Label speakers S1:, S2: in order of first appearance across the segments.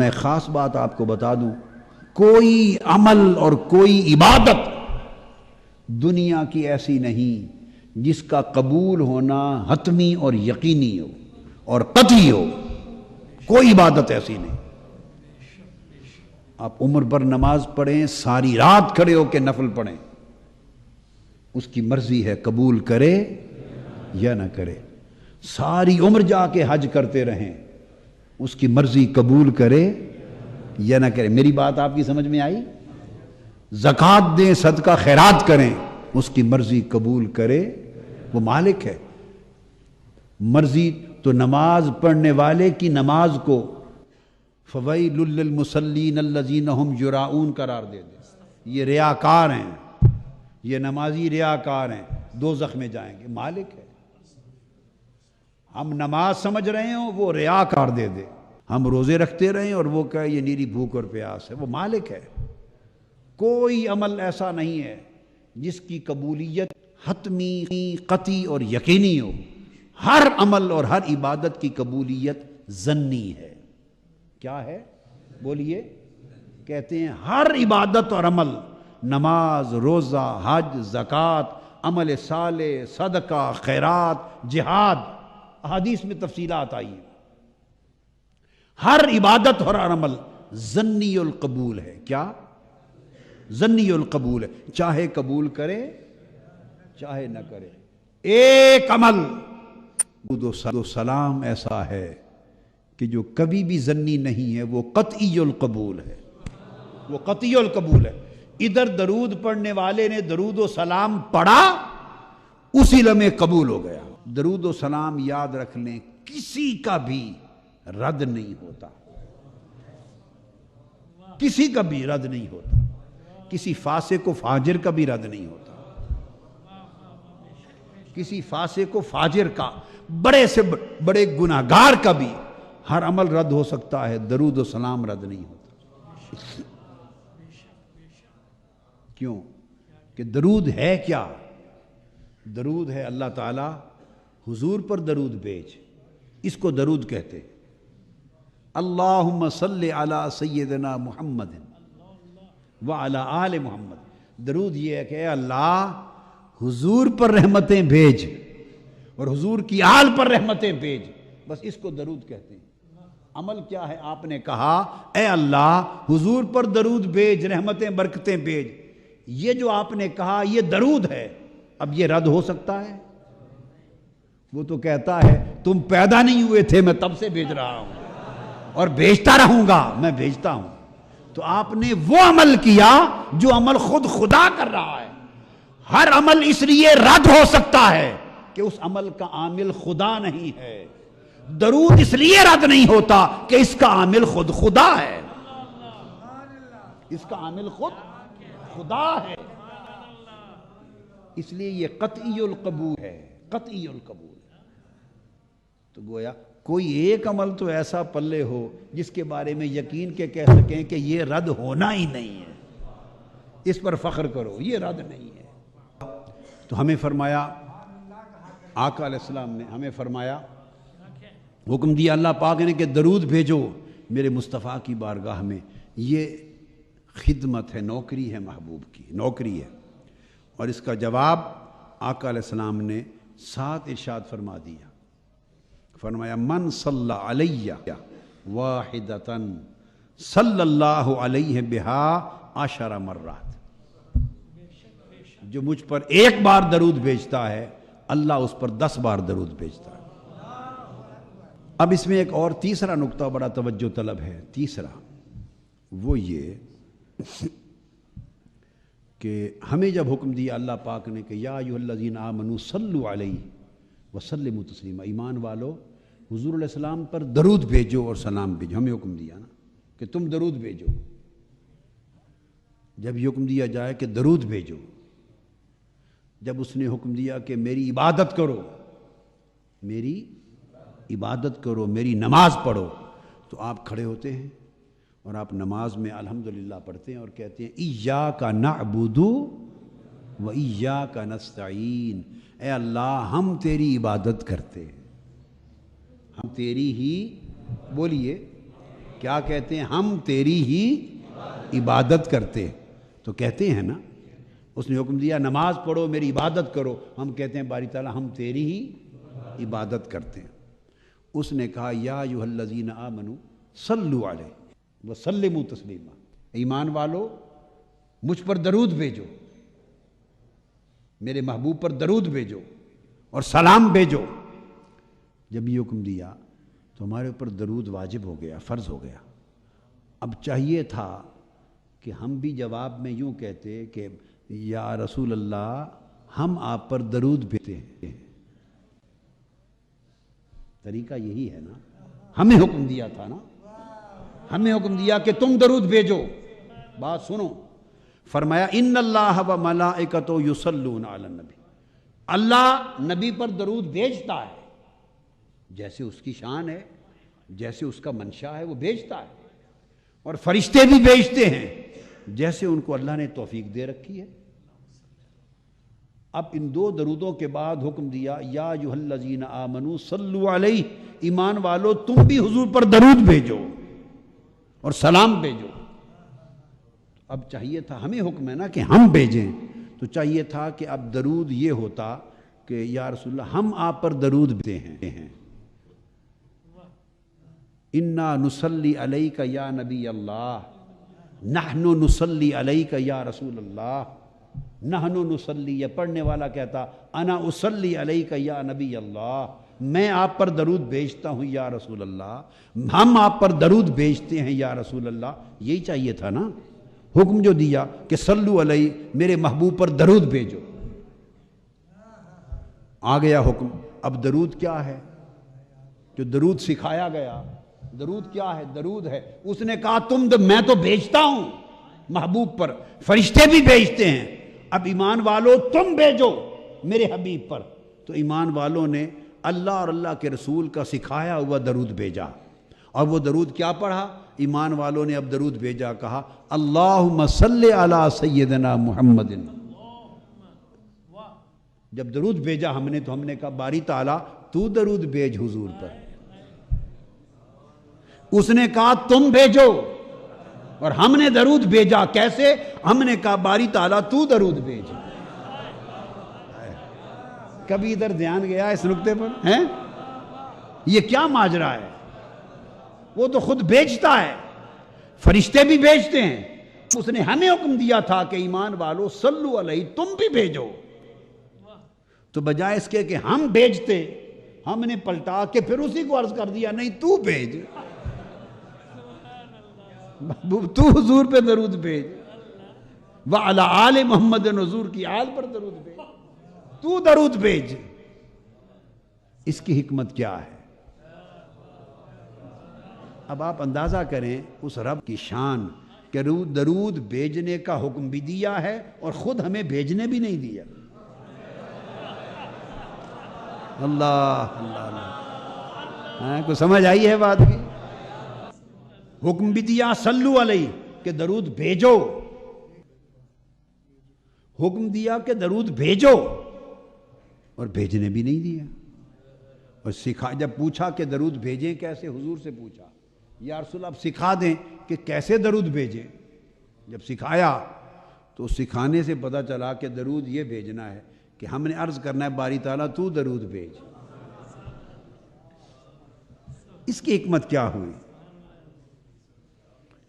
S1: میں خاص بات آپ کو بتا دوں، کوئی عمل اور کوئی عبادت دنیا کی ایسی نہیں جس کا قبول ہونا حتمی اور یقینی ہو اور قطعی ہو۔ کوئی عبادت ایسی نہیں۔ آپ عمر بھر نماز پڑھیں، ساری رات کھڑے ہو کے نفل پڑھیں، اس کی مرضی ہے قبول کرے یا نہ کرے۔ ساری عمر جا کے حج کرتے رہیں، اس کی مرضی قبول کرے یا نہ کرے۔ میری بات آپ کی سمجھ میں آئی؟ زکوٰۃ دیں، صدقہ خیرات کریں، اس کی مرضی قبول کرے، وہ مالک ہے۔ مرضی تو نماز پڑھنے والے کی نماز کو فویل للمصلین الذین هم یراؤون قرار دے دے۔ یہ ریاکار ہیں، یہ نمازی ریاکار ہیں، دوزخ میں جائیں گے۔ مالک ہے۔ ہم نماز سمجھ رہے ہوں، وہ ریاکار دے دے۔ ہم روزے رکھتے رہیں اور وہ کہے یہ نیری بھوک اور پیاس ہے، وہ مالک ہے۔ کوئی عمل ایسا نہیں ہے جس کی قبولیت حتمی، قطعی اور یقینی ہو۔ ہر عمل اور ہر عبادت کی قبولیت ظنی ہے۔ کیا ہے؟ بولیے۔ کہتے ہیں ہر عبادت اور عمل، نماز، روزہ، حج، زکوٰۃ، عمل صالح، صدقہ، خیرات، جہاد، احادیث میں تفصیلات آئی ہیں، ہر عبادت اور ہر عمل ظنی القبول ہے۔ کیا؟ ظنی القبول ہے، چاہے قبول کرے چاہے نہ کرے۔ ایک عمل درود و سلام ایسا ہے کہ جو کبھی بھی ظنی نہیں ہے، وہ قطعی القبول ہے، وہ قطعی القبول ہے۔ ادھر درود پڑھنے والے نے درود و سلام پڑھا، اسی لمحے قبول ہو گیا۔ درود و سلام یاد رکھ لیں، کسی کا بھی رد نہیں ہوتا، کسی کا بھی رد نہیں ہوتا، کسی فاسق و فاجر کا بھی رد نہیں ہوتا، کسی فاسق و فاجر کا، بڑے سے بڑے گناہگار کا بھی ہر عمل رد ہو سکتا ہے، درود و سلام رد نہیں ہوتا۔ کیوں؟ کہ درود ہے کیا؟ درود ہے اللہ تعالی حضور پر درود بھیج، اس کو درود کہتے ہیں۔ اللہم صلی علی سیدنا محمد وعلی آل محمد۔ درود یہ ہے کہ اے اللہ حضور پر رحمتیں بھیج اور حضور کی آل پر رحمتیں بھیج، بس اس کو درود کہتے ہیں۔ عمل کیا ہے؟ آپ نے کہا اے اللہ حضور پر درود بھیج، رحمتیں برکتیں بھیج۔ یہ جو آپ نے کہا یہ درود ہے، اب یہ رد ہو سکتا ہے؟ وہ تو کہتا ہے تم پیدا نہیں ہوئے تھے، میں تب سے بھیج رہا ہوں اور بھیجتا رہوں گا، میں بھیجتا ہوں۔ تو آپ نے وہ عمل کیا جو عمل خود خدا کر رہا ہے۔ ہر عمل اس لیے رد ہو سکتا ہے کہ اس عمل کا عامل خدا نہیں ہے۔ درود اس لیے رد نہیں ہوتا کہ اس کا عامل خود خدا ہے، اس کا عامل خود خدا ہے، اس لیے یہ قطعی القبول ہے، قطعی القبول۔ تو گویا کوئی ایک عمل تو ایسا پلے ہو جس کے بارے میں یقین کے کہہ سکیں کہ یہ رد ہونا ہی نہیں ہے، اس پر فخر کرو، یہ رد نہیں ہے۔ تو ہمیں فرمایا، آقا علیہ السلام نے ہمیں فرمایا، حکم دیا اللہ پاک نے کہ درود بھیجو میرے مصطفیٰ کی بارگاہ میں۔ یہ خدمت ہے، نوکری ہے، محبوب کی نوکری ہے۔ اور اس کا جواب آقا علیہ السلام نے 7 ارشاد فرما دیا۔ فرمایا من صلی علیہ واحدۃ صلی اللہ علیہ بہا 10 مرات۔ جو مجھ پر ایک بار درود بھیجتا ہے، اللہ اس پر 10 بار درود بھیجتا ہے۔ اب اس میں ایک اور تیسرا نقطہ بڑا توجہ طلب ہے۔ تیسرا وہ یہ کہ ہمیں جب حکم دیا اللہ پاک نے کہ یا ایھا الذین آمنوا صلوا علیہ وسلموا تسلیما، ایمان والو حضور علیہ السلام پر درود بھیجو اور سلام بھیجو، ہمیں حکم دیا نا کہ تم درود بھیجو۔ جب یہ حکم دیا جائے کہ درود بھیجو، جب اس نے حکم دیا کہ میری عبادت کرو، میری عبادت کرو، میری نماز پڑھو، تو آپ کھڑے ہوتے ہیں اور آپ نماز میں الحمدللہ پڑھتے ہیں اور کہتے ہیں ایاک نعبد و ایاک نستعین۔ اے اللہ ہم تیری عبادت کرتے ہیں، ہم تیری ہی، بولیے، کیا کہتے ہیں؟ ہم تیری ہی عبادت کرتے ہیں. تو کہتے ہیں نا، اس نے حکم دیا نماز پڑھو، میری عبادت کرو. ہم کہتے ہیں باری تعالیٰ ہم تیری ہی عبادت کرتے ہیں. اس نے کہا یا ایھا الذین آمنوا صلوا علیہ وسلموا تسلیما، ایمان والو مجھ پر درود بھیجو، میرے محبوب پر درود بھیجو اور سلام بھیجو. جب یہ حکم دیا تو ہمارے اوپر درود واجب ہو گیا، فرض ہو گیا. اب چاہیے تھا کہ ہم بھی جواب میں یوں کہتے کہ یا رسول اللہ ہم آپ پر درود بھیجتے ہیں. طریقہ یہی ہے نا، ہمیں حکم دیا تھا نا، ہمیں حکم دیا کہ تم درود بھیجو. بات سنو، فرمایا ان اللہ و ملائکتہ یصلون علی النبی، اللہ نبی پر درود بھیجتا ہے، جیسے اس کی شان ہے، جیسے اس کا منشا ہے وہ بھیجتا ہے. اور فرشتے بھی بھیجتے ہیں جیسے ان کو اللہ نے توفیق دے رکھی ہے. اب ان دو درودوں کے بعد حکم دیا یا ایھا الذین آمنوا صلوا علیہ، ایمان والو تم بھی حضور پر درود بھیجو اور سلام بھیجو. اب چاہیے تھا، ہمیں حکم ہے نا کہ ہم بھیجیں، تو چاہیے تھا کہ اب درود یہ ہوتا کہ یا رسول اللہ ہم آپ پر درود بھیجتے ہیں. انا نصلی علیک یا نبی اللہ، نحن نصلی علیک یا رسول اللہ. نحن نصلی، یہ پڑھنے والا کہتا انا اصلی علیک یا نبی اللہ، میں آپ پر درود بھیجتا ہوں یا رسول اللہ، ہم آپ پر درود بھیجتے ہیں یا رسول اللہ. یہی چاہیے تھا نا، حکم جو دیا کہ صلو علیہ، میرے محبوب پر درود بھیجو. آ گیا حکم. اب درود کیا ہے؟ جو درود سکھایا گیا، درود کیا ہے؟ درود ہے، اس نے کہا میں تو بھیجتا ہوں محبوب پر، فرشتے بھی بھیجتے ہیں، اب ایمان والو تم بھیجو میرے حبیب پر. تو ایمان والوں نے اللہ اور اللہ کے رسول کا سکھایا ہوا درود بھیجا. اور وہ درود کیا پڑھا؟ ایمان والوں نے اب درود بھیجا، کہا اللہم صلی علی سیدنا محمد. جب درود بھیجا ہم نے تو ہم نے کہا باری تعالیٰ تو درود بھیج حضور پر. اس نے کہا تم بھیجو، اور ہم نے درود بھیجا. کیسے؟ ہم نے کہا باری تعالیٰ تو درود بھیج. کبھی ادھر دھیان گیا اس نقطے پر ہیں؟ یہ کیا ماجرا ہے؟ وہ تو خود بھیجتا ہے، فرشتے بھی بھیجتے ہیں. اس نے ہمیں حکم دیا تھا کہ ایمان والو صلو علیہ، تم بھی بھیجو. تو بجائے اس کے کہ ہم بھیجتے، ہم نے پلٹا کے پھر اسی کو عرض کر دیا نہیں تو بھیج، تو حضور پہ درود بھیج، وعلی آل محمد، حضور کی آل پر درود بھیج، تو درود بھیج. اس کی حکمت کیا ہے؟ اب آپ اندازہ کریں اس رب کی شان کہ درود بھیجنے کا حکم بھی دیا ہے اور خود ہمیں بھیجنے بھی نہیں دیا. اللہ اللہ اللہ، کوئی سمجھ آئی ہے بات کی؟ حکم بھی دیا صلو علیہ کہ درود بھیجو، حکم دیا کہ درود بھیجو اور بھیجنے بھی نہیں دیا. اور جب پوچھا کہ درود بھیجیں کیسے، حضور سے پوچھا یا رسول اللہ سکھا دیں کہ کیسے درود بھیجیں. جب سکھایا تو سکھانے سے پتہ چلا کہ درود یہ بھیجنا ہے کہ ہم نے عرض کرنا ہے باری تعالیٰ تو درود بھیج. اس کی حکمت کیا ہوئی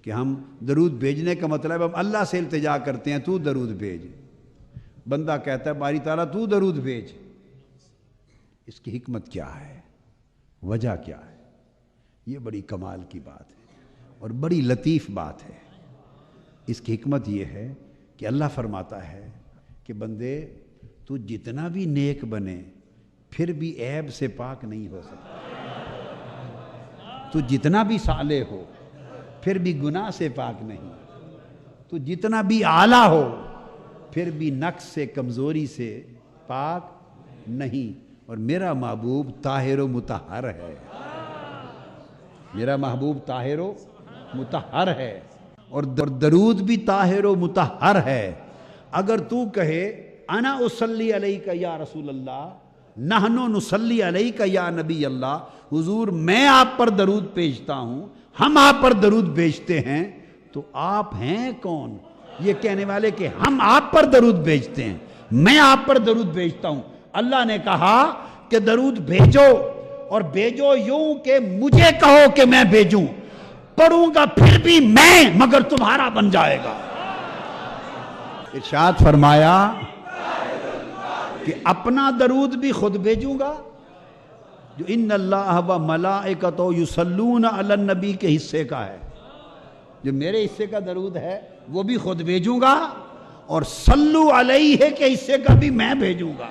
S1: کہ ہم درود بھیجنے کا مطلب ہم اللہ سے التجا کرتے ہیں تو درود بھیج. بندہ کہتا ہے باری تعالیٰ تو درود بھیج. اس کی حکمت کیا ہے؟ وجہ کیا ہے؟ یہ بڑی کمال کی بات ہے اور بڑی لطیف بات ہے. اس کی حکمت یہ ہے کہ اللہ فرماتا ہے کہ بندے تو جتنا بھی نیک بنے پھر بھی عیب سے پاک نہیں ہو سکتا. تو جتنا بھی صالح ہو پھر بھی گناہ سے پاک نہیں. تو جتنا بھی اعلیٰ ہو پھر بھی نقص سے، کمزوری سے پاک نہیں. اور میرا محبوب طاہر و مطہر ہے، میرا محبوب طاہر و مطہر ہے اور درود بھی طاہر و مطہر ہے. اگر تو کہے انا اصلی علیک یا رسول اللہ، نحن نصلی علیک یا نبی اللہ، حضور میں آپ پر درود بھیجتا ہوں، ہم آپ پر درود بھیجتے ہیں، تو آپ ہیں کون یہ کہنے والے کہ ہم آپ پر درود بھیجتے ہیں؟ میں آپ پر درود بھیجتا ہوں۔ اللہ نے کہا کہ درود بھیجو، اور بھیجو یوں کہ مجھے کہو کہ میں بھیجوں، پڑھوں گا پھر بھی میں، مگر تمہارا بن جائے گا۔ ارشاد فرمایا کہ اپنا درود بھی خود بھیجوں گا، جو ان اللہ و ملائکتہ یصلون علی النبی کے حصے کا ہے، جو میرے حصے کا درود ہے وہ بھی خود بھیجوں گا، اور صلو علیہ کے حصے کا بھی میں بھیجوں گا۔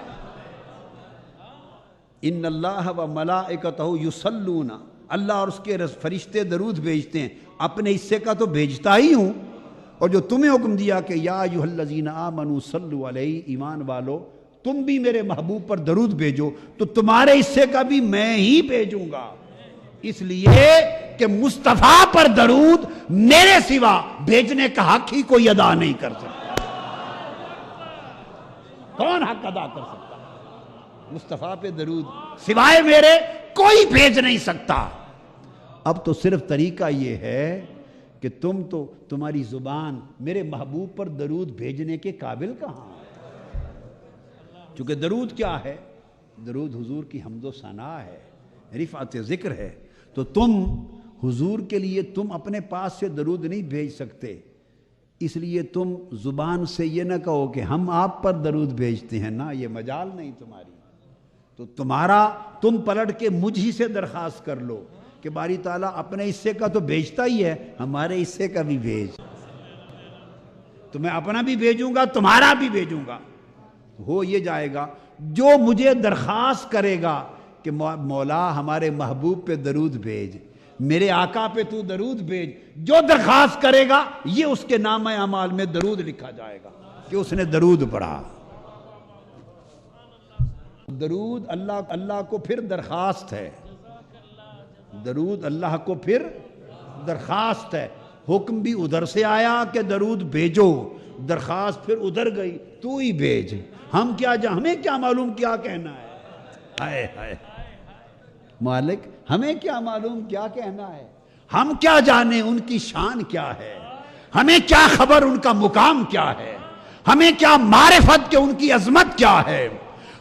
S1: ان اللہ و ملائکتہ یصلون، اللہ اور اس کے فرشتے درود بھیجتے ہیں، اپنے حصے کا تو بھیجتا ہی ہوں، اور جو تمہیں حکم دیا کہ یا ایھا الذین آمنوا صلوا علیہ، ایمان والو تم بھی میرے محبوب پر درود بھیجو، تو تمہارے حصے کا بھی میں ہی بھیجوں گا، اس لیے کہ مصطفیٰ پر درود میرے سوا بھیجنے کا حق ہی کوئی ادا نہیں کر سکتا۔ کون حق ادا کر سکتا؟ مصطفیٰ پہ درود سوائے میرے کوئی بھیج نہیں سکتا۔ اب تو صرف طریقہ یہ ہے کہ تمہاری زبان میرے محبوب پر درود بھیجنے کے قابل کہاں ہے؟ چونکہ درود کیا ہے؟ درود حضور کی حمد و ثنا ہے، رفعت ذکر ہے، تو تم حضور کے لیے تم اپنے پاس سے درود نہیں بھیج سکتے، اس لیے تم زبان سے یہ نہ کہو کہ ہم آپ پر درود بھیجتے ہیں، نہ، یہ مجال نہیں تمہاری۔ تو تم پلٹ کے مجھ ہی سے درخواست کر لو کہ باری تعالیٰ اپنے حصے کا تو بھیجتا ہی ہے، ہمارے حصے کا بھی بھیج، تو میں اپنا بھی بھیجوں گا، تمہارا بھی بھیجوں گا۔ ہو یہ جائے گا جو مجھے درخواست کرے گا کہ مولا ہمارے محبوب پہ درود بھیج، میرے آقا پہ تو درود بھیج، جو درخواست کرے گا یہ اس کے نامہ اعمال میں درود لکھا جائے گا کہ اس نے درود پڑھا۔ درود اللہ کو پھر درخواست ہے، درود اللہ کو پھر درخواست ہے، حکم بھی ادھر سے آیا کہ درود بھیجو، درخواست پھر ادھر گئی تو ہی بھیج۔ ہمیں کیا معلوم کیا کہنا ہے؟ ہائے ہائے مالک، ہمیں کیا معلوم کیا کہنا ہے؟ ہم کیا جانے ان کی شان کیا ہے؟ ہمیں کیا خبر ان کا مقام کیا ہے؟ ہمیں کیا معرفت کہ ان کی عظمت کیا ہے؟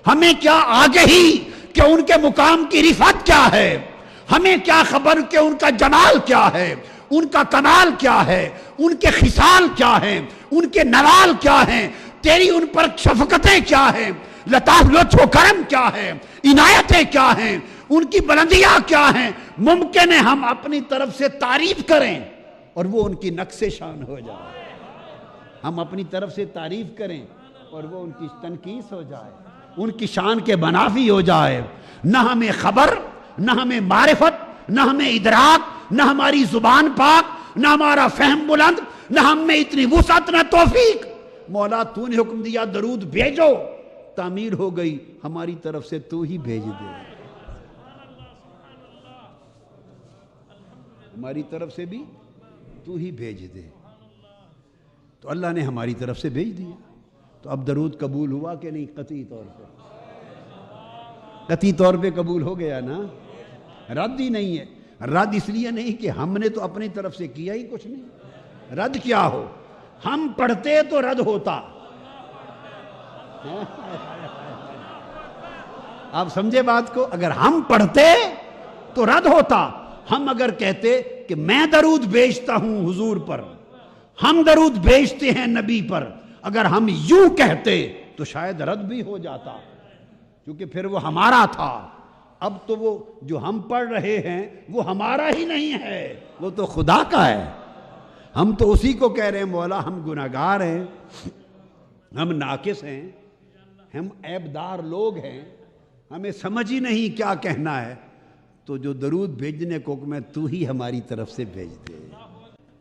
S1: ہمیں کیا آگہی کہ ان کے مقام کی رفعت کیا ہے؟ ہمیں کیا خبر کہ ان کا جمال کیا ہے، ان کا کمال کیا ہے، ان کے خصال کیا ہیں، ان کے نوال کیا ہیں، تیری ان پر شفقتیں کیا ہیں، لطاف لطف و کرم کیا ہے، عنایتیں کیا ہیں، ان کی بلندیاں کیا ہیں۔ ممکن ہے ہم اپنی طرف سے تعریف کریں اور وہ ان کی نقص شان ہو جائے، ہم اپنی طرف سے تعریف کریں اور وہ ان کی تنقیص ہو جائے، ان کی شان کے منافی ہو جائے۔ نہ ہمیں خبر، نہ ہمیں معرفت، نہ ہمیں ادراک، نہ ہماری زبان پاک، نہ ہمارا فہم بلند، نہ ہم میں اتنی وسعت، نہ توفیق۔ مولا تو نے حکم دیا درود بھیجو، تعمیر ہو گئی، ہماری طرف سے تو ہی بھیج دے، ہماری طرف سے بھی تو ہی بھیج دے۔ تو اللہ نے ہماری طرف سے بھیج دیا، تو اب درود قبول ہوا کہ نہیں؟ قطعی طور پہ، قطعی طور پہ قبول ہو گیا نا، رد ہی نہیں ہے۔ رد اس لیے نہیں کہ ہم نے تو اپنی طرف سے کیا ہی کچھ نہیں، رد کیا ہو؟ ہم پڑھتے تو رد ہوتا، آپ سمجھے بات کو؟ اگر ہم پڑھتے تو رد ہوتا، ہم اگر کہتے کہ میں درود بھیجتا ہوں حضور پر، ہم درود بھیجتے ہیں نبی پر، اگر ہم یوں کہتے تو شاید رد بھی ہو جاتا، کیونکہ پھر وہ ہمارا تھا۔ اب تو وہ جو ہم پڑھ رہے ہیں وہ ہمارا ہی نہیں ہے، وہ تو خدا کا ہے۔ ہم تو اسی کو کہہ رہے ہیں مولا ہم گناہگار ہیں، ہم ناقص ہیں، ہم عیبدار لوگ ہیں، ہمیں سمجھ ہی نہیں کیا کہنا ہے، تو جو درود بھیجنے کو حکم ہے تو ہی ہماری طرف سے بھیج دے۔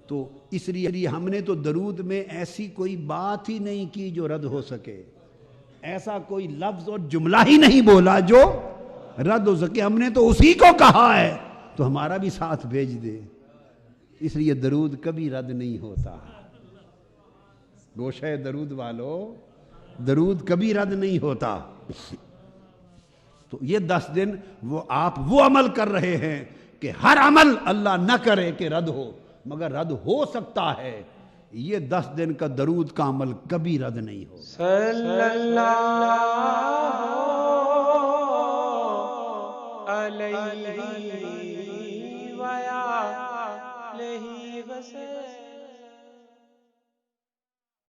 S1: تو اس لیے ہم نے تو درود میں ایسی کوئی بات ہی نہیں کی جو رد ہو سکے، ایسا کوئی لفظ اور جملہ ہی نہیں بولا جو رد ہو سکے، ہم نے تو اسی کو کہا ہے تو ہمارا بھی ساتھ بھیج دے۔ اس لیے درود کبھی رد نہیں ہوتا، گوشہ درود والو، درود کبھی رد نہیں ہوتا۔ تو یہ 10 دن وہ آپ وہ عمل کر رہے ہیں کہ ہر عمل اللہ نہ کرے کہ رد ہو، مگر رد ہو سکتا ہے یہ 10 دن کا درود کا عمل کبھی رد نہیں ہو۔
S2: صلی اللہ علیہ وآلہ وسلم۔